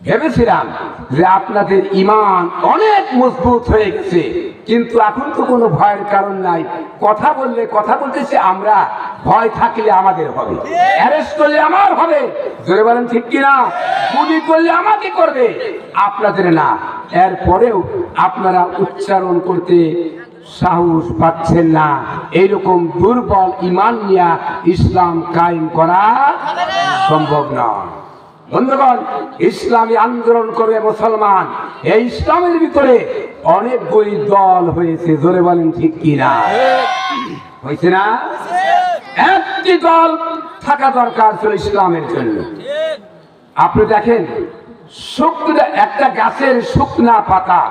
ভেবেছিলাম যে আপনাদের ঈমান অনেক মজবুত হয়ে গেছে, কিন্তু এখন তো কোনো ভয়ের কারণ নাই। কথা বললে কথা বলতেছে আমরা, ভয় থাকলে আমাদের হবে, অ্যারেস্ট করলে আমার হবে, জোরে বলেন ঠিক কিনা? গুলি করলে আমাকে করবে, আপনাদের না। এরপরেও আপনারা উচ্চারণ করতে সাহস পাচ্ছেন না। এইরকম দুর্বল ঈমান নিয়ে ইসলাম কায়েম করা সম্ভব নয়। বন্ধুগণ, ইসলামী আন্দোলন করে মুসলমান, এই ইসলামের ভিতরে অনেকগুলি দল হয়েছে, জোরে বলেন ঠিক কিনা? হয়েছে না? একটি দল থাকা দরকার ছিল ইসলামের জন্য। আপনি দেখেন, শুকনা একটা গাছের শুকনা পাতা,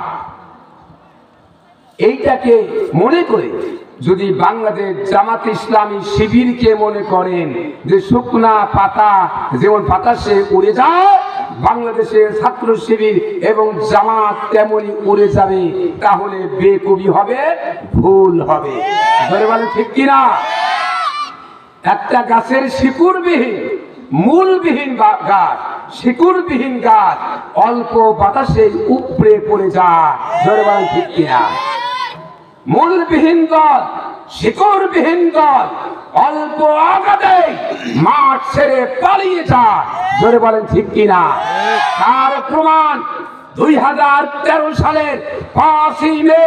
এইটাকে মনে করে যদি বাংলাদেশ জামাত ইসলামী শিবিরকে মনে করেন যে শুকনা পাতা যেমন বাতাসে উড়ে যায়, বাংলাদেশের ছাত্র শিবির এবং জামাত তেমনি উড়ে যাবে, তাহলে বেকুবি হবে, ভুল হবে। ধরে বলেন ঠিক কিনা? একটা গাছের শিকড়বিহীন, মূলবিহীন গাছ, শিকড়বিহীন গাছ অল্প বাতাসে উপড়ে পড়ে যায়। ধরে বলেন ঠিক কিনা? মূলবিহীন দল, শিকড়বিহীন দল অল্প আঘাতে মাঠ ছেড়ে পালিয়ে যায়। জোরে বলেন ঠিক কিনা? তার প্রমাণ 2013 সালের 5ই মে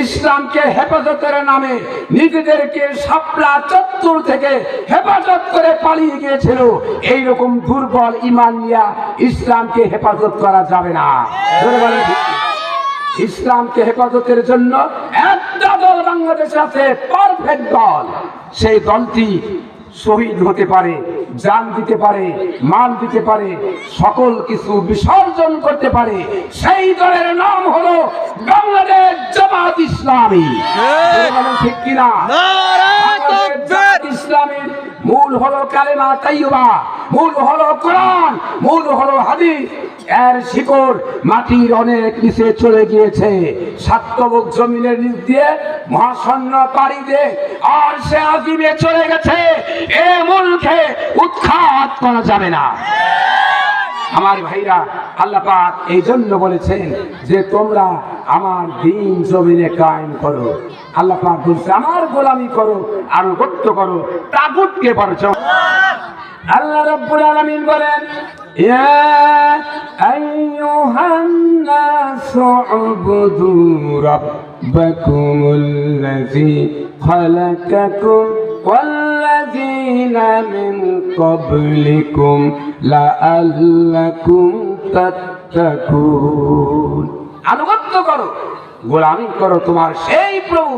ইসলামকে হেফাজতের নামে নিজেদেরকে শাপলা চত্বর থেকে হেফাজত করে পালিয়ে গিয়েছিল। এইরকম দুর্বল ঈমান নিয়ে ইসলামকে হেফাজত করা যাবে না। জোরে বলেন ঠিক কিনা? ইসলামকে হেফাজতের জন্য একটা দল বাংলাদেশে আছে, পারফেক্ট দল। সেই দলটি শহীদ হতে পারে, জান দিতে পারে, মাল দিতে পারে, সকল কিছু বিসর্জন করতে পারে। সেই দলের নাম হলো বাংলাদেশ জামাত ইসলামী। ঠিক কিনা? ইসলামের মূল হলো কালেমা তাইয়্যিবা, মূল হলো কোরআন, মূল হলো হাদিস। এর শিকড় মাটির অনেক নিচে চলে গিয়েছে, সাতবক জমিনের নিচ দিয়ে মহাশূন্য পাড়ি দিয়ে আর সে আজিমে চলে গেছে। এ মূলকে উৎখাত করা যাবে না। আমার ভাইরা, আল্লাহ পাক এই জন্য বলেছেন যে তোমরা আমার দ্বীন জমিনে কায়েম করো। আল্লাহ পাক বলছে আমার গোলামি করো, আনুগত্য করো, তাগুতকে বর্জন। আল্লাহ রাব্বুল আলামিন বলেন, ইয়া আইয়ুহান নাসু উবুদু রাব্বাকুমুল্লাযী খালাকাকুম ওয়াল্লাযীনা মিন ক্বাবলিকুম লাআল্লাকুম তাত্তাকুন। আনুগত্য করো, গোলামি করো তোমার সেই প্রভু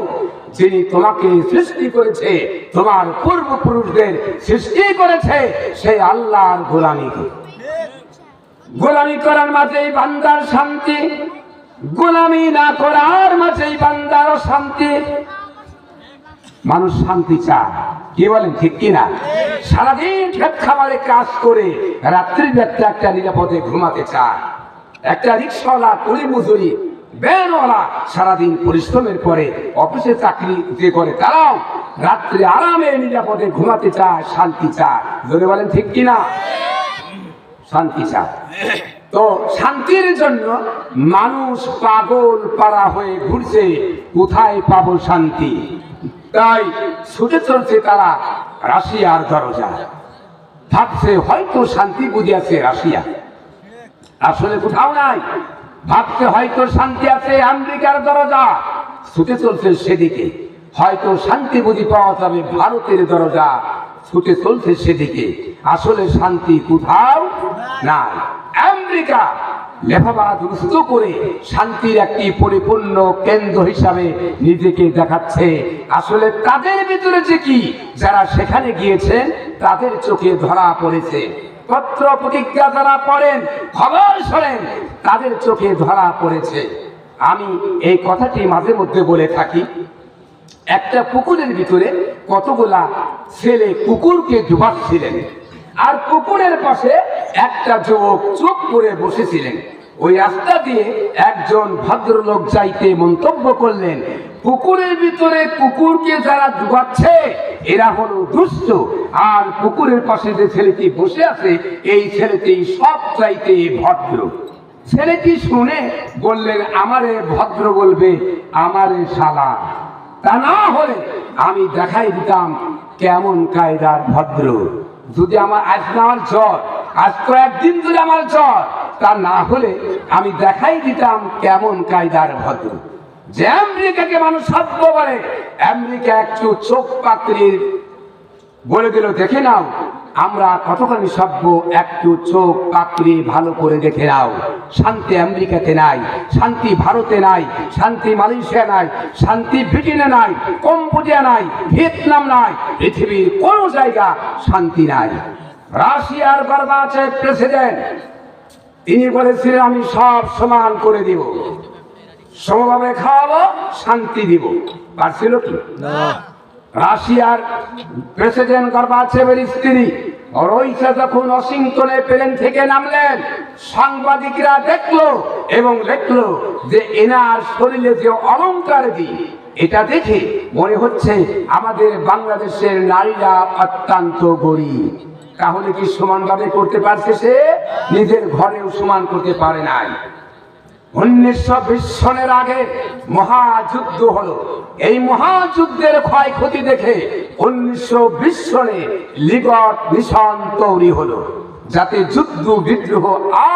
যিনি তোমাকে সৃষ্টি করেছে, তোমার পূর্বপুরুষদের সৃষ্টি করেছে, সেই আল্লাহর গোলামি করো। গোলামি করার মাঝেই বান্দার শান্তি, গোলামি না করার মাঝেই বান্দার শান্তি। মানুষ শান্তি চায়, কি বলেন ঠিক কিনা? সারাদিন খেত খামারে কাজ করে রাত্রির একটা নিরাপদে ঘুমাতে চায়। একটা রিক্সাওয়ালা, কুলি মজুরি, ভ্যানওয়ালা সারাদিন পরিশ্রমের পরে অফিসে চাকরি যে করে, তারাও রাত্রে আরামে নিরাপদে ঘুমাতে চায়, শান্তি চায়। যদি বলেন ঠিক কিনা? শান্তি চায়। তো শান্তির জন্য মানুষ পাগল পাড়া হয়ে ঘুরছে, কোথায় পাবো শান্তি? তাই ছুটে চলছে তারা রাশিয়ার দরজা, ভাবছে হয়তো শান্তি বুঝিয়াছে রাশিয়া, আসলে কোথাও নাই। ভাবছে হয়তো শান্তি আছে আমেরিকার দরজা, ছুটে চলছে সেদিকে। হয়তো শান্তি বুঝি পাওয়া যাবে ভারতের দরজা, ছুটে চলছে সেদিকে। আসলে শান্তি কোথাও নাই। আমেরিকা লেফাবাদ রুস্ত করে শান্তির একটি পরিপূর্ণ কেন্দ্র হিসাবে নিজেকে দেখাচ্ছে। আসলে তাদের ভিতরে যে কি, যারা সেখানে গিয়েছেন তাদের চোখে ধরা পড়েছে। পত্র প্রতিজ্ঞা যারা পড়েন, খবর শোনেন, তাদের চোখে ধরা পড়েছে। আমি এই কথাটি মাঝে মধ্যে বলে থাকি। একটা পুকুরের ভিতরে কতগুলা ছেলে কুকুরকে ডুবাচ্ছিলেন, আর পুকুরের পাশে একটা যুবক চুপ করে বসেছিলেন। ওই রাস্তা দিয়ে একজন ভদ্রলোক যাইতে মন্তব্য করলেন, পুকুরের ভিতরে কুকুরকে যারা ডুবাচ্ছে এরা হলো দুষ্ট, আর পুকুরের পাশে যে ছেলেটি বসে আছে এই ছেলেটি সব চাইতে ভদ্র। ছেলেটি শুনে বললেন, আমারে ভদ্র বলবে, আমারে শালা, তা না হলে আমি দেখাই দিতাম কেমন কায়দার ভদ্র। যদি আমার আজ না আমার জ্বর, আজ কয়েকদিন ধরে আমার জ্বর, তা না হলে আমি দেখাই দিতাম কেমন কায়দার ভদ্র। যে আমেরিকাকে মানুষ সভ্য বলে, আমেরিকা একটু চোখ পাকড়ির বলে দিল, দেখে নাও আমরা কতখানি সভ্য, একটু চোখ পাকড়ি ভালো করে দেখে নাও। শান্তি আমেরিকাতে নাই, শান্তি ভারতে নাই, শান্তি মালয়েশিয়া নাই, শান্তি ব্রিটেনে নাই, কম্বোডিয়া নাই, ভিয়েতনাম নাই, পৃথিবীর কোন জায়গা শান্তি নাই। রাশিয়ার গর্বাচের প্রেসিডেন্ট তিনি বলেছিলেন, আমি সব সমান করে দিব, সমভাবে খাওয়াবো, শান্তি দিব। পারছিল কি? রাশিয়ার প্রেসিডেন্ট গর্বাচেভের স্ত্রী রইসা যখন ওয়াশিংটনে প্লেন থেকে নামলেন, সাংবাদিকরা দেখলো এবং দেখলো যে এনার শরীরে যে অলংকার দিই, এটা দেখে মনে হচ্ছে আমাদের বাংলাদেশের নারীরা অত্যন্ত গরিব। তাহলে কি সমানভাবে করতে পারছে? সে নিজের ঘরেও সমান করতে পারে নাই। 1920 সনের আগে মহাযুদ্ধ হলো। এই মহাযুদ্ধের ক্ষয়ক্ষতি দেখে 1920 সনে লিগট মিশন তৈরি হলো, যাতে যুদ্ধ বিদ্রোহ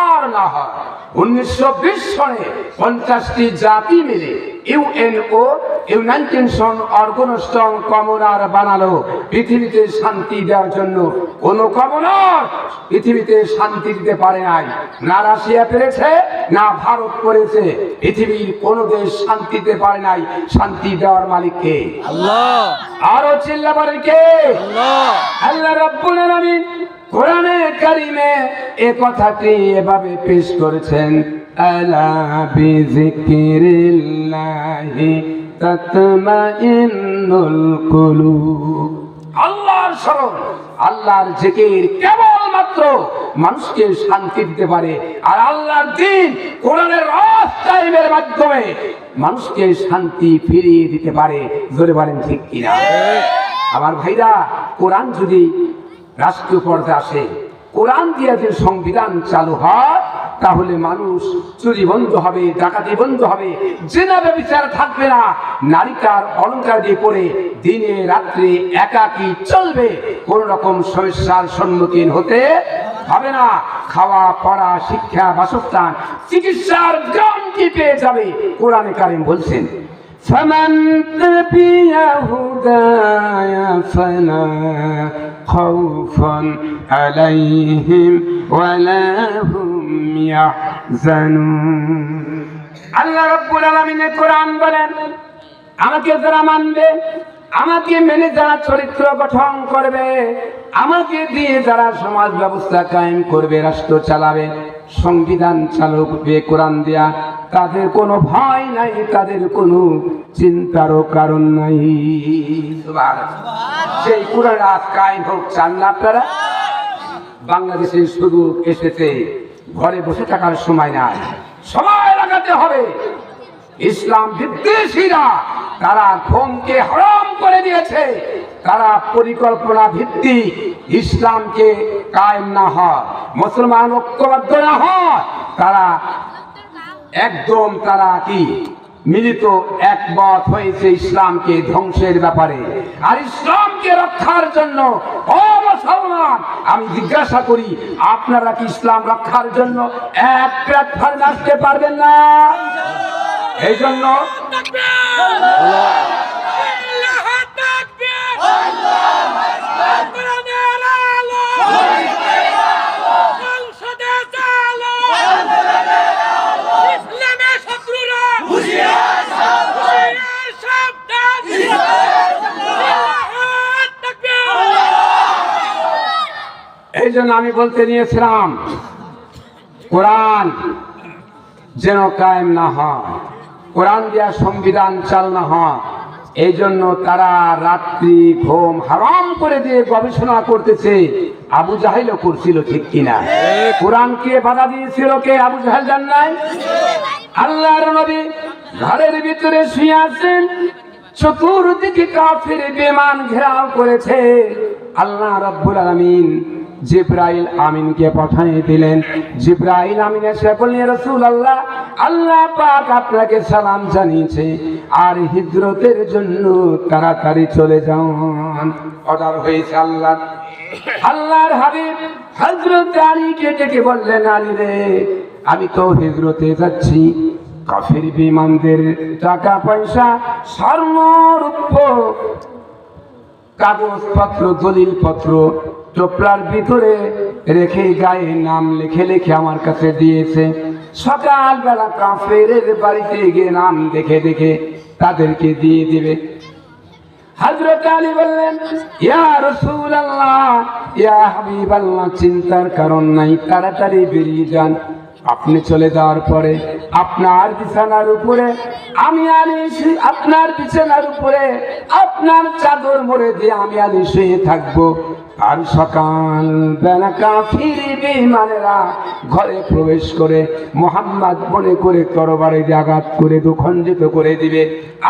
আর না হয়। 1920 সনে 50টি জাতি মিলে ইউএনও, ইউনাইটেড নেশন অর্গানাইজেশন কমনার বানালো পৃথিবীতে শান্তি দেওয়ার জন্য। কোন কমনার পৃথিবীতে শান্তি দিতে পারে নাই, না রাশিয়া পেরেছে, না ভারত করেছে। পৃথিবীর কোন দেশ শান্তি দিতে পারে নাই। শান্তি দেওয়ার মালিক কে? আল্লাহ। আরো চিল্লা বলেন কে? আল্লাহ। আল্লাহ রাব্বুল আলামিন কোরআনে কারিমে এই কথাটি এভাবে পেশ করেছেন, আলা বিযিকরিল্লাহি তাতমাইন্নুল কুলুব। আল্লাহর স্মরণ, আল্লাহর জিকির কেবলমাত্র মানুষকে শান্তি দিতে পারে। আর আল্লাহর দ্বীন কোরআনের রাস্তায় মাধ্যমে মানুষকে শান্তি ফিরিয়ে দিতে পারে। জোরে বলেন ঠিক কিনা? আমার ভাইরা, কোরআন যদি রাষ্ট্রীয় পর্যায়ে আসে, কোরআন দিয়ে যে সংবিধান চালু হয়, তাহলে মানুষ চুরি বন্ধ হবে, ডাকাতি বন্ধ হবে, জিনা ব্যভিচার থাকবে না, নারীকার অলংকার দিয়ে পরে দিনে রাত্রে একাকী চলবে, কোন রকম সমস্যার সম্মুখীন হতে হবে না। খাওয়া, পড়া, শিক্ষা, বাসস্থান, চিকিৎসার গ্যারান্টি পেয়ে যাবে। কোরআনে কারীম বলছেন, فمن تبع هداي فلا خوف عليهم ولا هم يحزنون। আল্লাহ রাব্বুল আলামিন কোরআন বলেন, আমাকে যারা মানবে, আমাকে মেনে যারা চরিত্র গঠন করবে, আমাকে দিয়ে যারা সমাজ ব্যবস্থা কায়েম করবে, রাষ্ট্র চালাবে, সংবিধান চালাবে কোরআন দিয়া, তাদের কোনো ভয় নাই, তাদের কোনো চিন্তারও কারণ নাই। সেই কোরআন আজ কায়েম হোক চান না আপনারা? বাংলাদেশে শুধু এসেছে, ঘরে বসে থাকার সময় নাই, সময় লাগাতে হবে। ইসলাম বিদ্বেষীরা তারা ঘুমকে হারাম করে দিয়েছে। তারা পরিকল্পনা ভিত্তিক ইসলামকে কায়েম না হয়, মুসলমান ঐক্যবদ্ধ না হয়, তারা একদম তারা কি মিলিত একমত হয়েছে ইসলামকে ধ্বংসের ব্যাপারে। আর ইসলামকে রক্ষার জন্য, ও মুসলমান, আমি জিজ্ঞাসা করি, আপনারা কি ইসলাম রক্ষার জন্য এক প্ল্যাটফর্মে আসতে পারবেন না? এই জন্য আমি বলতে নিয়েছিলাম, কোরআন যেন কায়েম না হয়, কোরআন দিয়া সংবিধান চালু না হয়। এই জন্য তারা রাত্রি ঘুম হারাম করে দিয়ে গবেষণা করতেছে। আবু জাহেলও করছিল, ঠিক কিনা? কোরআনকে বাধা দিয়েছিল কে? আবু জাহেল জান নাই? আল্লাহর নবী ঘরের ভিতরে শুয়ে আছেন, চতুর্দিকে কাফের বেঈমান ঘেরাও করেছে। আল্লাহ রাব্বুল আলামিন জিবরাইল আমিনকে পাঠিয়ে দিলেন। জিবরাইল আমিন এসে বললেন, রাসূলুল্লাহ, আল্লাহ পাক আপনাকে সালাম জানিয়েছে, আর হিজরতের জন্য তাড়াতাড়ি চলে যান। অর্ডার হয়েছে আল্লাহর হাবিব হযরত আলীকে ডেকে বললেন, আলী রে, আমি তো হিজরতে যাচ্ছি। কাফির বিমানদের টাকা পয়সা, স্বর্ণ রূপ্য, কাগজপত্র, দলিলপত্র টোপলার ভিতরে রেখে গায়ে নাম লিখে লিখে আমার কাছে দিয়েছে। সকালবেলা কাফেরের বাড়িতে গিয়ে নাম দেখে দেখে তাদেরকে দিয়ে দিবে। হযরত আলী বললেন, ইয়া রাসূলুল্লাহ, ইয়া হাবিবাল্লাহ, চিন্তার কারণ নাই, তাড়াতাড়ি বেরিয়ে যান। আপনি চলে যাওয়ার পরে আপনার বিছানার উপরে আমি আলী, আপনার বিছানার উপরে আপনার চাদর মুড়ে দিয়ে আমি আলী শুয়ে থাকবো। আর সকাল বেলা কাফির বেঈমানেরা ঘরে প্রবেশ করে মুহাম্মদ মনে করে তরবারি দিয়ে আঘাত করে দুখণ্ডিত করে দিবে।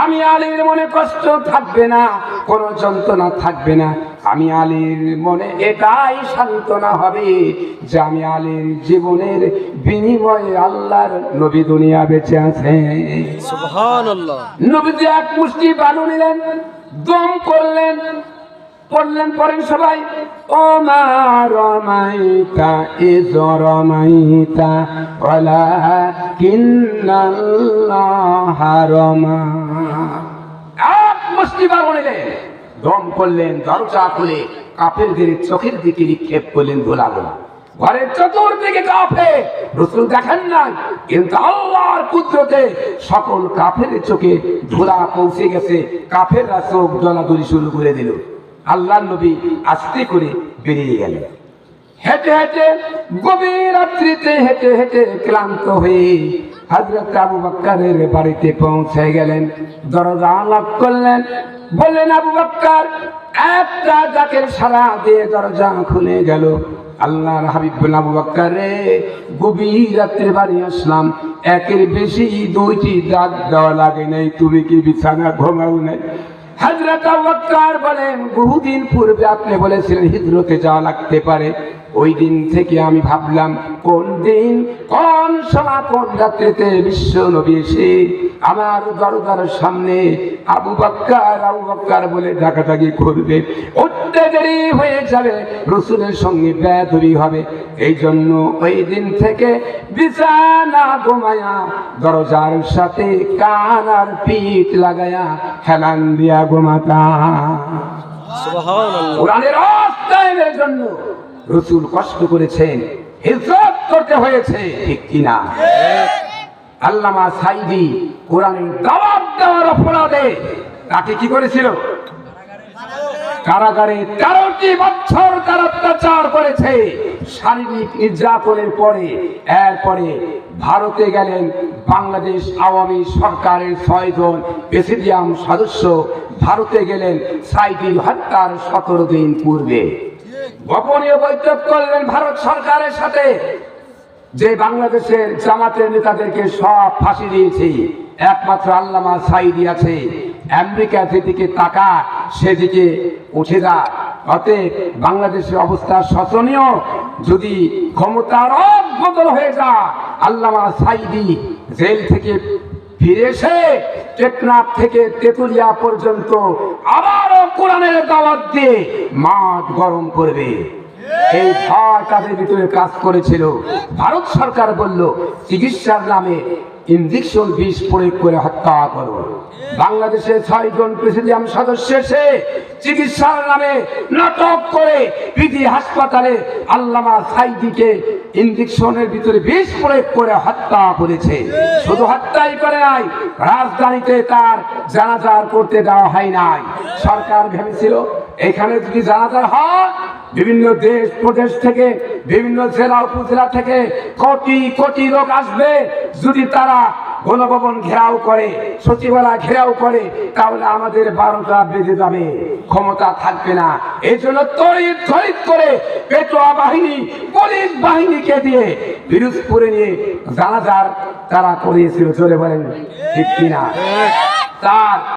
আমি আলীর মনে কষ্ট থাকবে না, কোনো যন্ত্রণা থাকবে না। আমি আলীর মনে এটাই সান্ত্বনা হবে যে আমি আলীর জীবনের বিনিময়ে আল্লাহর নবী দুনিয়া বেঁচে আছে। সুবহানাল্লাহ। নবীজি এক মুষ্টি বালু নিলেন, দম করলেন, পড়লেন, পড়েন সবাই, ও মা রমাইতা ইয রমাইতা ওয়ালাকিন্নাল্লাহ রমা। এক মুষ্টি বালু নিলেন, দম করলেন, দরজা খুলে কাফেরদের চোখের দিকে নিক্ষেপ করলেন গোলাগুলা। ঘরের চতুর্দিকে কাফের, রাসূল দেখেন নাই, কিন্তু আল্লাহর কুদরতে সকল কাফেরের চোখে ধুলা পৌঁছে গেছে। কাফেররা চোখ জ্বলাধুলি শুরু করে দিল। আল্লাহর নবী আস্তে করে বেরিয়ে গেলেন। হেঁটে হেঁটে গভীর রাত্রিতে হেঁটে হেঁটে ক্লান্ত হয়ে হযরত আবু বকরের বাড়িতে পৌঁছে গেলেন। দরজা লক করলেন, বললেন, আবু বকর, একটা ডাকের সাড়া দিয়ে দরজা খুলে গেল। আল্লাহর হাবিব বললেন, আবু বকর রে, গভীর রাত্রে বাড়ি আসলাম, একের বেশি দুইটি ডাক দেওয়া লাগে নাই, তুমি কি বিছানা ঘুমাও নাই? হযরত আবু বকর বলেন, বহুদিন পূর্বে আপনি বলেছিলেন হিজরতে যাওয়া লাগতে পারে। ওই দিন থেকে আমি ভাবলাম কোন দিন, কোন সময়, কোন রাত্রিতে বিশ্ব নবী এসে আমার দরজার সামনে আবু বকর বলে ডাকাডাকি করবে, উঠতে দেরি হয়ে যাবে, রাসূলের সঙ্গে বেয়াদবি হবে। এই জন্য ওই দিন থেকে বিছানা ঘুমায়া দরজার সাথে কান আর পিঠ লাগায়া হেলান দিয়া ঘুমাতা। সুবহানাল্লাহ। কোরআনের রাস্তায় জন্য রাসূল কষ্ট করেছেন, হিজরত করতে হয়েছে, ঠিক কিনা? আল্লামা সাঈদী কোরআনের দাওয়াত দেওয়ার অপরাধে তাকে কি করেছিল? কারাগারে 13টি বছর তার অত্যাচার করেছে। শারীরিক নির্যাতনের পরে এরপরে ভারতে গেলেন। বাংলাদেশ আওয়ামী সরকারের 6 জন প্রেসিডিয়াম সদস্য ভারতে গেলেন সাঈদীর হত্যার 17 দিন পূর্বে। গোপনীয় বৈঠক করলেন ভারত সরকারের সাথে, যে বাংলাদেশের জামাতের নেতাদেরকে সব ফাঁসি দিয়েছে, একমাত্র আল্লামা সাঈদী আছে। আমেরিকা যেদিকে তাকা সেদিকে উঠে যা। অতএব বাংলাদেশের অবস্থা শোচনীয়। যদি ক্ষমতার বদল হয়ে যা, আল্লামা সাঈদী জেল থেকে ফিরে এসে টেকনাফ থেকে তেতুলিয়া পর্যন্ত আবারও কোরআনের দাওয়াত দিয়ে মাঠ গরম করবে। এই ভয় তাদের ভিতরে কাজ করেছিল। ভারত সরকার বলল, চিকিৎসার নামে ইনজেকশন বিষ প্রয়োগ করে হত্যা করো। বাংলাদেশের 6 জন প্রেসিডিয়াম সদস্য এসে চিকিৎসার নামে নাটক করে পিজি হাসপাতালে আল্লামা সাঈদীকে ইনজেকশনের ভিতরে বিষ প্রয়োগ করে হত্যা করেছে। শুধু হত্যাই করে নাই, রাজধানীতে তার জানাজা করতে দেওয়া হয় নাই। সরকার ভেবেছিল এখানে যদি জানাজা হয়, বিভিন্ন দেশ প্রদেশ থেকে, বিভিন্ন জেলা উপজেলা থেকে কোটি কোটি লোক আসবে। যদি তারা গণভবন ঘেরাও করে, সচিবালয় ঘেরাও করে, তাহলে আমাদের 12টা বেজে যাবে, ক্ষমতা থাকবে না। এই জন্য তড়িৎ করে পেটোয়া বাহিনী, পুলিশ বাহিনীকে দিয়ে পিরোজপুরে নিয়ে জানাজার তারা করিয়েছিল। চলে বলেন ঠিক কিনা? তার